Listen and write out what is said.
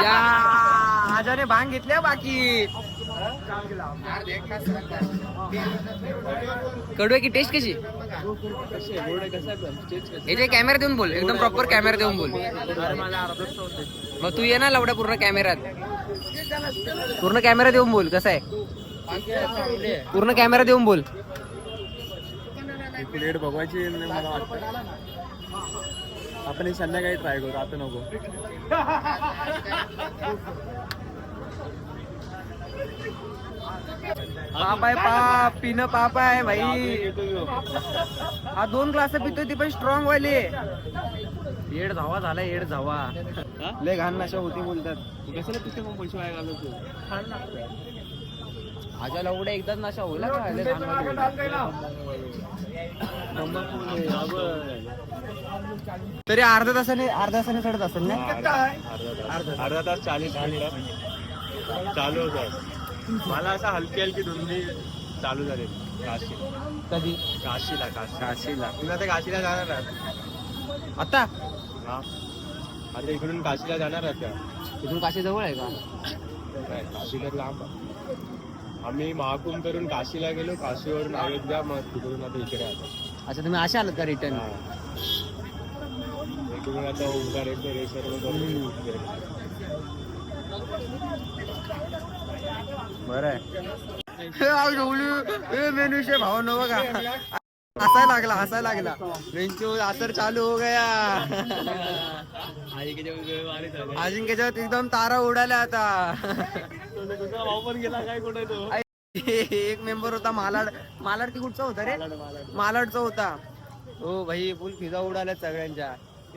या आजाने भांग घेतल्या बाकी कडवे की टेस्ट कशी याचे कॅमेरा देऊन बोल एकदम प्रॉपर कॅमेरा देऊन बोल मग तू ये ना लवड्या पूर्ण कॅमेऱ्यात पूर्ण कॅमेरा देऊन बोल कसं आहे पूर्ण कॅमेरा देऊन बोल प्लेट बघवायची मला वाटतं आपण संध्याकाळी ट्राय करू आता नको पाप आहे पाप पिणं पाप आहे भाई हा 2 ग्लास पितोय ती पण स्ट्रॉंग वाली येड धावा झाला येड धावा लय घाण नशा होती बोलतात कशाला तिथे मग पैसे वाया घालवतो आजा लवडे एकदाच नशा होईल का लय घाण तरी अर्धा तासाने चढत असेल ना अर्धा तास 40 मिनिटं चालू होत मला असं हलकी हलकी धुंदी चालू झाली काशी कधी काशीला तुला ते काशीला जाणार आहात आता हा आता इकडून काशीला जाणार आहात का इथून काशी जवळ आहे का नाही काशी तर लांब आहे आम्ही महाकुंभ करून काशीला गेलो काशीवरून अयोध्या मग तिकडून आता इकडे आलो अच्छा तुम्ही अशा आलात का रिटर्न इकडून आता ओंकारेश्वर बरं आहे मेनूशे भाव न बघा हसायला लागला बेंचो आतर चालू हो गया अजिंक्यच्यावर एकदम तारा उडाल्या आता भाव पण गेला काय कुठे तो एक मेंबर होता मालाड की कुठचा होता रे मालाडचा होता हो भाई फुल फिजा उडाल्या सगळ्यांच्या